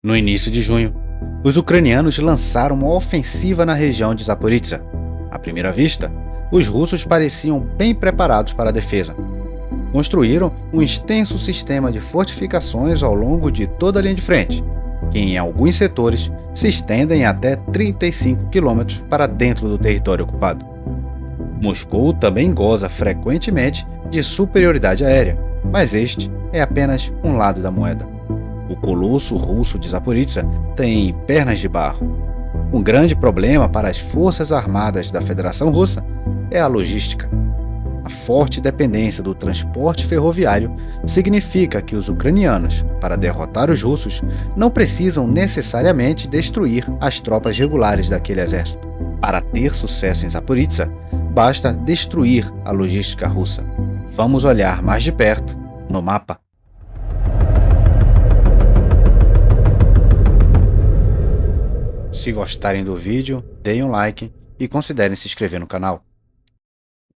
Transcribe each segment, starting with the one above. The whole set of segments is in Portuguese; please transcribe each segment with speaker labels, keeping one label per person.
Speaker 1: No início de junho, os ucranianos lançaram uma ofensiva na região de Zaporizhzhia. À primeira vista, os russos pareciam bem preparados para a defesa. Construíram um extenso sistema de fortificações ao longo de toda a linha de frente, que em alguns setores se estendem até 35 quilômetros para dentro do território ocupado. Moscou também goza frequentemente de superioridade aérea, mas este é apenas um lado da moeda. O colosso russo de Zaporizhzhia tem pernas de barro. Um grande problema para as forças armadas da Federação Russa é a logística. A forte dependência do transporte ferroviário significa que os ucranianos, para derrotar os russos, não precisam necessariamente destruir as tropas regulares daquele exército. Para ter sucesso em Zaporizhzhia, basta destruir a logística russa. Vamos olhar mais de perto no mapa. Se gostarem do vídeo, deem um like e considerem se inscrever no canal.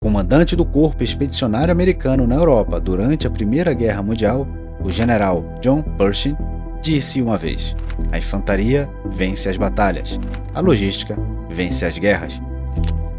Speaker 1: O comandante do Corpo Expedicionário Americano na Europa durante a Primeira Guerra Mundial, o general John Pershing, disse uma vez: a infantaria vence as batalhas, a logística vence as guerras.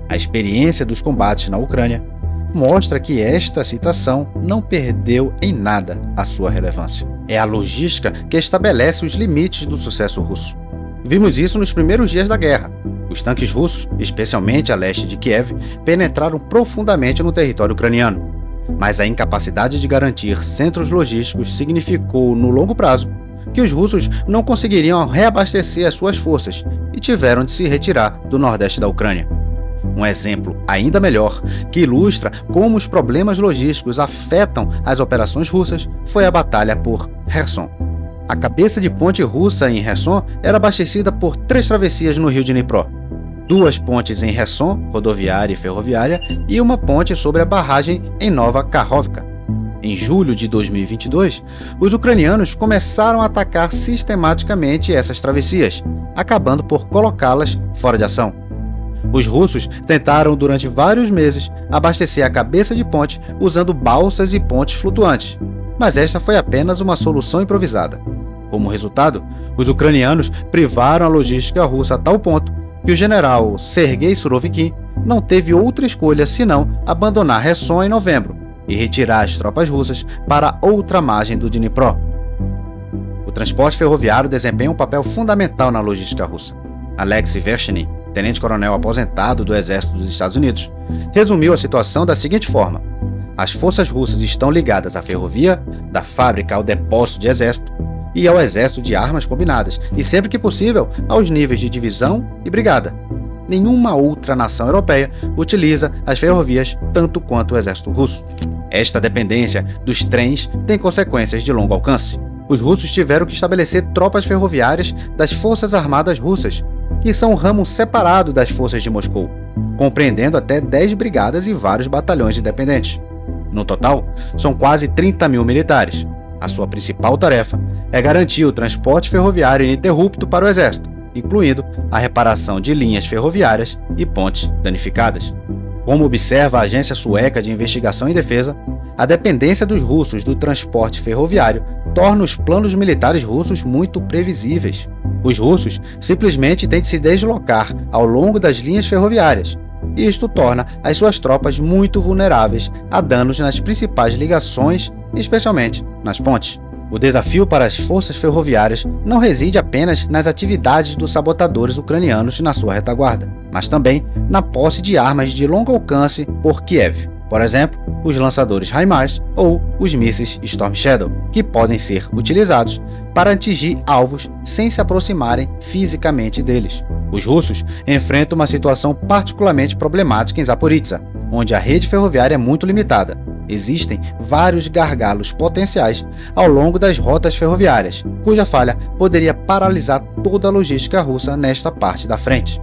Speaker 1: A experiência dos combates na Ucrânia mostra que esta citação não perdeu em nada a sua relevância. É a logística que estabelece os limites do sucesso russo. Vimos isso nos primeiros dias da guerra. Os tanques russos, especialmente a leste de Kiev, penetraram profundamente no território ucraniano. Mas a incapacidade de garantir centros logísticos significou, no longo prazo, que os russos não conseguiriam reabastecer as suas forças e tiveram de se retirar do nordeste da Ucrânia. Um exemplo ainda melhor, que ilustra como os problemas logísticos afetam as operações russas, foi a batalha por Kherson. A cabeça de ponte russa em Kherson era abastecida por 3 travessias no rio Dnipro, 2 pontes em Kherson, rodoviária e ferroviária, e uma ponte sobre a barragem em Nova Kakhovka. Em julho de 2022, os ucranianos começaram a atacar sistematicamente essas travessias, acabando por colocá-las fora de ação. Os russos tentaram durante vários meses abastecer a cabeça de ponte usando balsas e pontes flutuantes, mas esta foi apenas uma solução improvisada. Como resultado, os ucranianos privaram a logística russa a tal ponto que o general Sergei Surovikin não teve outra escolha senão abandonar Kherson em novembro e retirar as tropas russas para outra margem do Dnipro. O transporte ferroviário desempenha um papel fundamental na logística russa. Alexei Vershinin, tenente-coronel aposentado do Exército dos Estados Unidos, resumiu a situação da seguinte forma: as forças russas estão ligadas à ferrovia, da fábrica ao depósito de exército e ao exército de armas combinadas, e sempre que possível, aos níveis de divisão e brigada. Nenhuma outra nação europeia utiliza as ferrovias tanto quanto o exército russo. Esta dependência dos trens tem consequências de longo alcance. Os russos tiveram que estabelecer tropas ferroviárias das forças armadas russas, que são um ramo separado das forças de Moscou, compreendendo até 10 brigadas e vários batalhões independentes. No total, são quase 30 mil militares. A sua principal tarefa é garantir o transporte ferroviário ininterrupto para o exército, incluindo a reparação de linhas ferroviárias e pontes danificadas. Como observa a Agência Sueca de Investigação e Defesa, a dependência dos russos do transporte ferroviário torna os planos militares russos muito previsíveis. Os russos simplesmente têm de se deslocar ao longo das linhas ferroviárias, e isto torna as suas tropas muito vulneráveis a danos nas principais ligações, especialmente nas pontes. O desafio para as forças ferroviárias não reside apenas nas atividades dos sabotadores ucranianos na sua retaguarda, mas também na posse de armas de longo alcance por Kiev. Por exemplo, os lançadores HIMARS ou os mísseis Storm Shadow, que podem ser utilizados para atingir alvos sem se aproximarem fisicamente deles. Os russos enfrentam uma situação particularmente problemática em Zaporizhzhia, onde a rede ferroviária é muito limitada. Existem vários gargalos potenciais ao longo das rotas ferroviárias, cuja falha poderia paralisar toda a logística russa nesta parte da frente.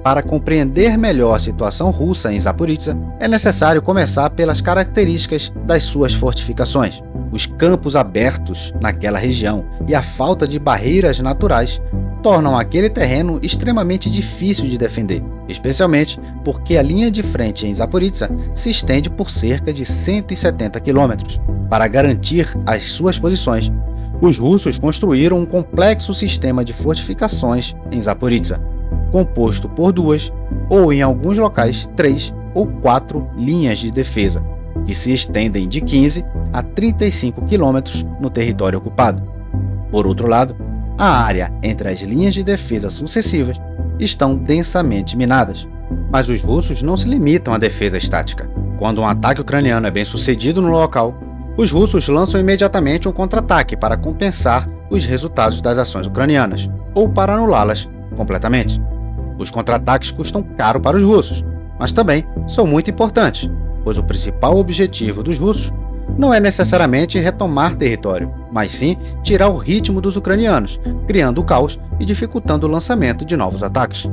Speaker 1: Para compreender melhor a situação russa em Zaporizhzhia, é necessário começar pelas características das suas fortificações. Os campos abertos naquela região e a falta de barreiras naturais tornam aquele terreno extremamente difícil de defender, especialmente porque a linha de frente em Zaporizhzhia se estende por cerca de 170 quilômetros. Para garantir as suas posições, Os russos construíram um complexo sistema de fortificações em Zaporizhzhia, composto por 2, ou em alguns locais 3 ou 4 linhas de defesa, que se estendem de 15 a 35 quilômetros no território ocupado. Por outro lado, a área entre as linhas de defesa sucessivas estão densamente minadas. Mas os russos não se limitam à defesa estática. Quando um ataque ucraniano é bem sucedido no local, os russos lançam imediatamente um contra-ataque para compensar os resultados das ações ucranianas, ou para anulá-las completamente. Os contra-ataques custam caro para os russos, mas também são muito importantes, pois o principal objetivo dos russos não é necessariamente retomar território, mas sim tirar o ritmo dos ucranianos, criando caos e dificultando o lançamento de novos ataques.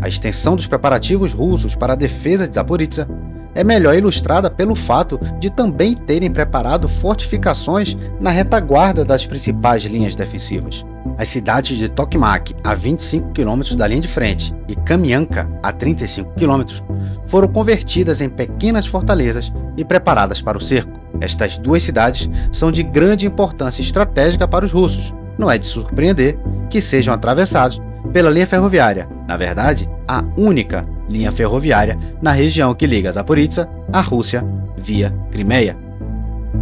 Speaker 1: A extensão dos preparativos russos para a defesa de Zaporizhzhia é melhor ilustrada pelo fato de também terem preparado fortificações na retaguarda das principais linhas defensivas. As cidades de Tokmak, a 25 km da linha de frente, e Kamianka, a 35 km, foram convertidas em pequenas fortalezas e preparadas para o cerco. Estas duas cidades são de grande importância estratégica para os russos. Não é de surpreender que sejam atravessados pela linha ferroviária, na verdade, a única linha ferroviária na região que liga Zaporizhzhia à Rússia via Crimeia.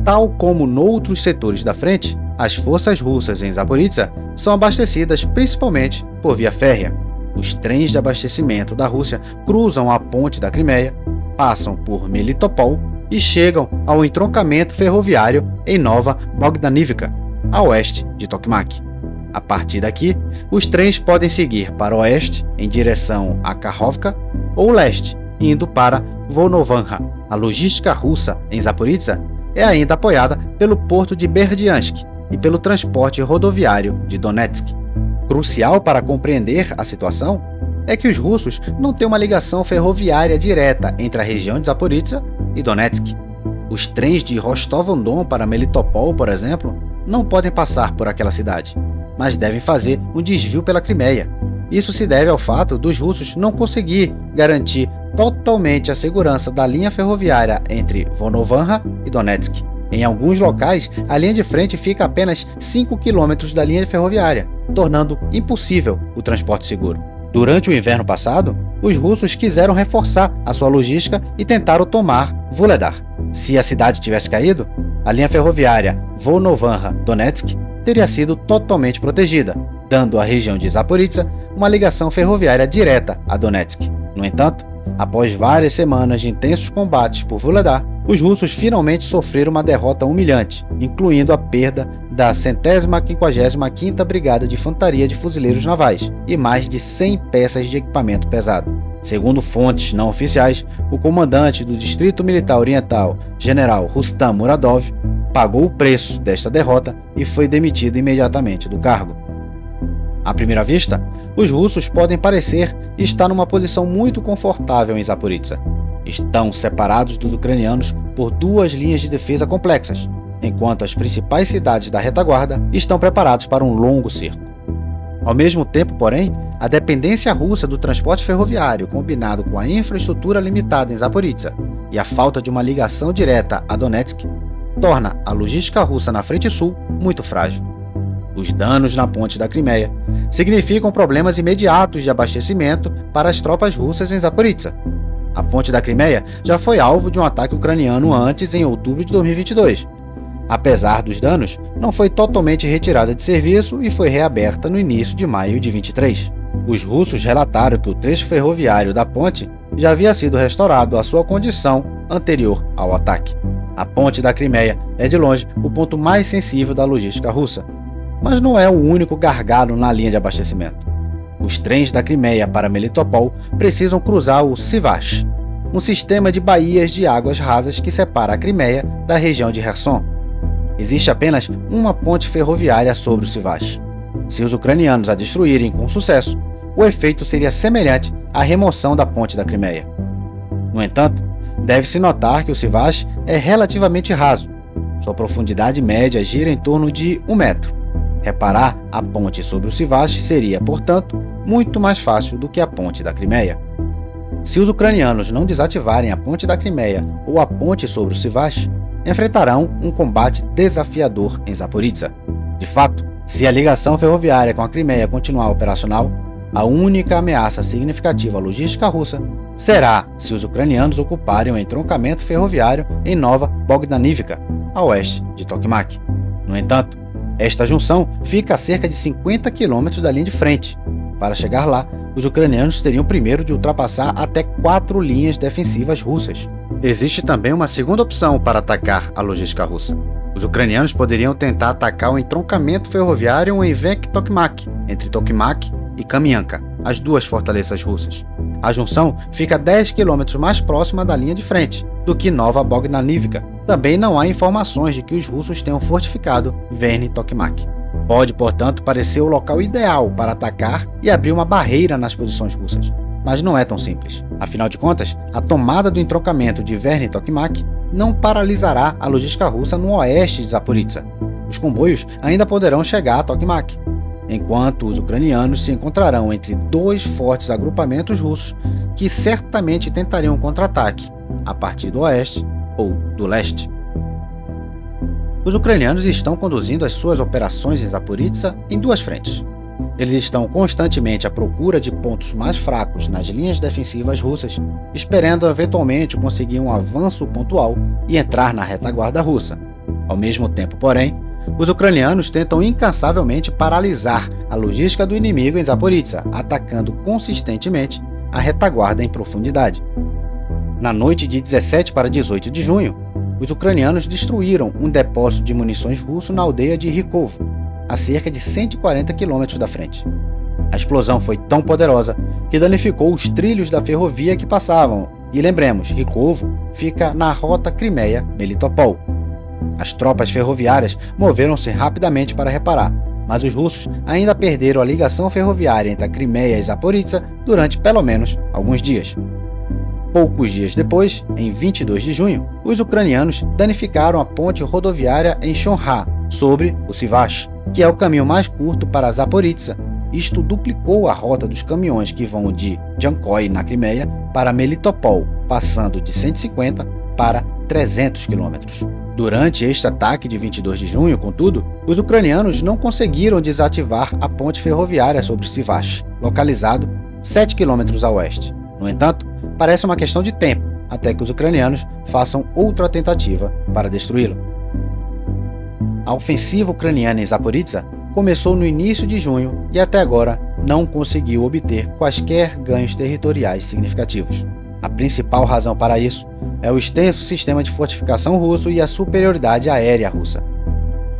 Speaker 1: Tal como noutros setores da frente, as forças russas em Zaporizhzhia são abastecidas principalmente por via férrea. Os trens de abastecimento da Rússia cruzam a ponte da Crimeia, passam por Melitopol e chegam ao entroncamento ferroviário em Nova Bogdanivka, a oeste de Tokmak. A partir daqui, os trens podem seguir para o oeste, em direção a Kakhovka, ou leste, indo para Volnovanka. A logística russa em Zaporizhzhia é ainda apoiada pelo porto de Berdyansk e pelo transporte rodoviário de Donetsk. Crucial para compreender a situação é que os russos não têm uma ligação ferroviária direta entre a região de Zaporizhzhia e Donetsk. Os trens de Rostov-on-Don para Melitopol, por exemplo, não podem passar por aquela cidade, mas devem fazer um desvio pela Crimeia. Isso se deve ao fato dos russos não conseguir garantir totalmente a segurança da linha ferroviária entre Volnovanka e Donetsk. Em alguns locais, a linha de frente fica a apenas 5 km da linha ferroviária, tornando impossível o transporte seguro. Durante o inverno passado, os russos quiseram reforçar a sua logística e tentaram tomar Vuhledar. Se a cidade tivesse caído, a linha ferroviária Volnovanka-Donetsk teria sido totalmente protegida, dando à região de Zaporizhzhia uma ligação ferroviária direta a Donetsk. No entanto, após várias semanas de intensos combates por Vuhledar, os russos finalmente sofreram uma derrota humilhante, incluindo a perda da 155ª Brigada de Infantaria de Fuzileiros Navais e mais de 100 peças de equipamento pesado. Segundo fontes não oficiais, o comandante do Distrito Militar Oriental, General Rustam Muradov, pagou o preço desta derrota e foi demitido imediatamente do cargo. À primeira vista, os russos podem parecer estar numa posição muito confortável em Zaporizhzhia. Estão separados dos ucranianos por duas linhas de defesa complexas, enquanto as principais cidades da retaguarda estão preparadas para um longo cerco. Ao mesmo tempo, porém, a dependência russa do transporte ferroviário, combinado com a infraestrutura limitada em Zaporizhzhia e a falta de uma ligação direta a Donetsk, torna a logística russa na frente sul muito frágil. Os danos na ponte da Crimeia significam problemas imediatos de abastecimento para as tropas russas em Zaporizhzia. A ponte da Crimeia já foi alvo de um ataque ucraniano antes, em outubro de 2022. Apesar dos danos, não foi totalmente retirada de serviço e foi reaberta no início de maio de 23. Os russos relataram que o trecho ferroviário da ponte já havia sido restaurado à sua condição anterior ao ataque. A ponte da Crimeia é de longe o ponto mais sensível da logística russa, mas não é o único gargalo na linha de abastecimento. Os trens da Crimeia para Melitopol precisam cruzar o Sivash, um sistema de baías de águas rasas que separa a Crimeia da região de Kherson. Existe apenas uma ponte ferroviária sobre o Sivash. Se os ucranianos a destruírem com sucesso, o efeito seria semelhante à remoção da ponte da Crimeia. No entanto, deve-se notar que o Sivash é relativamente raso. Sua profundidade média gira em torno de 1 metro. Reparar a ponte sobre o Sivash seria, portanto, muito mais fácil do que a ponte da Crimeia. Se os ucranianos não desativarem a ponte da Crimeia ou a ponte sobre o Sivash, enfrentarão um combate desafiador em Zaporizhzhia. De fato, se a ligação ferroviária com a Crimeia continuar operacional, a única ameaça significativa à logística russa será se os ucranianos ocuparem o entroncamento ferroviário em Nova Bogdanivka, a oeste de Tokmak. No entanto, esta junção fica a cerca de 50 quilômetros da linha de frente. Para chegar lá, os ucranianos teriam primeiro de ultrapassar até 4 linhas defensivas russas. Existe também uma segunda opção para atacar a logística russa. Os ucranianos poderiam tentar atacar o entroncamento ferroviário em Vek-Tokmak, entre Tokmak e Kamianka, as duas fortalezas russas. A junção fica 10 quilômetros mais próxima da linha de frente do que Nova Bogdanivka. Também não há informações de que os russos tenham fortificado Verny-Tokmak. Pode, portanto, parecer o local ideal para atacar e abrir uma barreira nas posições russas. Mas não é tão simples. Afinal de contas, a tomada do entroncamento de Verny-Tokmak não paralisará a logística russa no oeste de Zaporizhzhia. Os comboios ainda poderão chegar a Tokmak, enquanto os ucranianos se encontrarão entre dois fortes agrupamentos russos que certamente tentariam um contra-ataque a partir do oeste ou do leste. Os ucranianos estão conduzindo as suas operações em Zaporizhzhia em duas frentes. Eles estão constantemente à procura de pontos mais fracos nas linhas defensivas russas, esperando eventualmente conseguir um avanço pontual e entrar na retaguarda russa. Ao mesmo tempo, porém, os ucranianos tentam incansavelmente paralisar a logística do inimigo em Zaporizhzhia, atacando consistentemente a retaguarda em profundidade. Na noite de 17 para 18 de junho, os ucranianos destruíram um depósito de munições russo na aldeia de Rykov, a cerca de 140 quilômetros da frente. A explosão foi tão poderosa que danificou os trilhos da ferrovia que passavam, e lembremos, Rykov fica na rota Crimeia-Melitopol. As tropas ferroviárias moveram-se rapidamente para reparar, mas os russos ainda perderam a ligação ferroviária entre a Crimeia e Zaporizhzhia durante pelo menos alguns dias. Poucos dias depois, em 22 de junho, os ucranianos danificaram a ponte rodoviária em Shonha, sobre o Sivash, que é o caminho mais curto para Zaporizhzhia. Isto duplicou a rota dos caminhões que vão de Jankoy, na Crimeia, para Melitopol, passando de 150 para 300 quilômetros. Durante este ataque de 22 de junho, contudo, os ucranianos não conseguiram desativar a ponte ferroviária sobre Sivash, localizado 7 quilômetros a oeste. No entanto, parece uma questão de tempo até que os ucranianos façam outra tentativa para destruí-lo. A ofensiva ucraniana em Zaporizhzhia começou no início de junho e até agora não conseguiu obter quaisquer ganhos territoriais significativos. A principal razão para isso é o extenso sistema de fortificação russo e a superioridade aérea russa.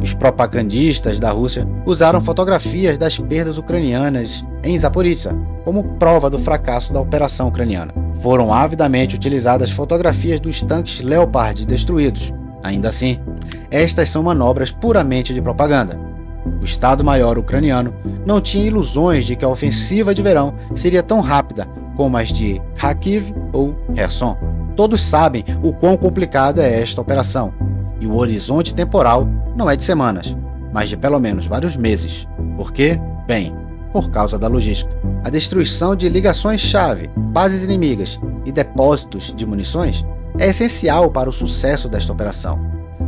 Speaker 1: Os propagandistas da Rússia usaram fotografias das perdas ucranianas em Zaporizhzhia como prova do fracasso da operação ucraniana. Foram avidamente utilizadas fotografias dos tanques Leopard destruídos. Ainda assim, estas são manobras puramente de propaganda. O Estado-Maior ucraniano não tinha ilusões de que a ofensiva de verão seria tão rápida como as de Kharkiv ou Kherson. Todos sabem o quão complicada é esta operação, e o horizonte temporal não é de semanas, mas de pelo menos vários meses. Por quê? Bem, por causa da logística. A destruição de ligações-chave, bases inimigas e depósitos de munições é essencial para o sucesso desta operação,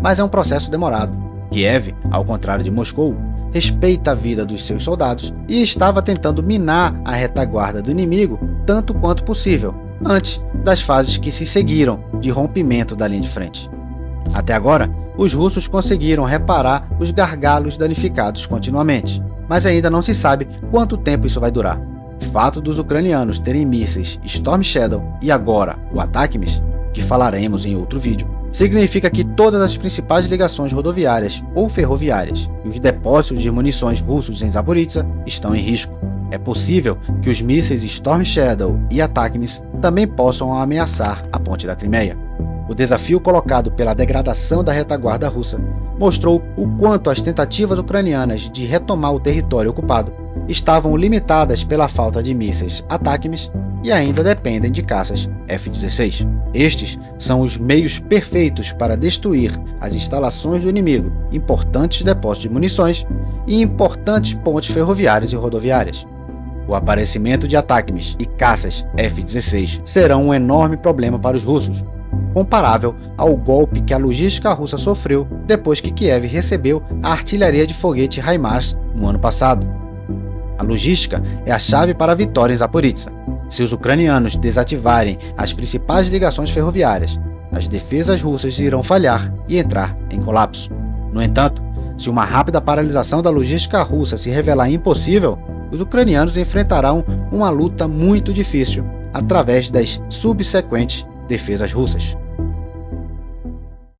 Speaker 1: mas é um processo demorado. Kiev, ao contrário de Moscou, respeita a vida dos seus soldados e estava tentando minar a retaguarda do inimigo tanto quanto possível, antes das fases que se seguiram de rompimento da linha de frente. Até agora, os russos conseguiram reparar os gargalos danificados continuamente, mas ainda não se sabe quanto tempo isso vai durar. O fato dos ucranianos terem mísseis Storm Shadow e agora o ATACMS, que falaremos em outro vídeo, significa que todas as principais ligações rodoviárias ou ferroviárias e os depósitos de munições russos em Zaporizhzhia estão em risco. É possível que os mísseis Storm Shadow e ATACMS também possam ameaçar a ponte da Crimeia. O desafio colocado pela degradação da retaguarda russa mostrou o quanto as tentativas ucranianas de retomar o território ocupado estavam limitadas pela falta de mísseis ATACMS e ainda dependem de caças F-16. Estes são os meios perfeitos para destruir as instalações do inimigo, importantes depósitos de munições e importantes pontes ferroviárias e rodoviárias. O aparecimento de ATACMS e caças F-16 serão um enorme problema para os russos. comparável ao golpe que a logística russa sofreu depois que Kiev recebeu a artilharia de foguete HIMARS no ano passado. A logística é a chave para a vitória em Zaporizhzhia. Se os ucranianos desativarem as principais ligações ferroviárias, as defesas russas irão falhar e entrar em colapso. No entanto, se uma rápida paralisação da logística russa se revelar impossível, os ucranianos enfrentarão uma luta muito difícil através das subsequentes defesas russas.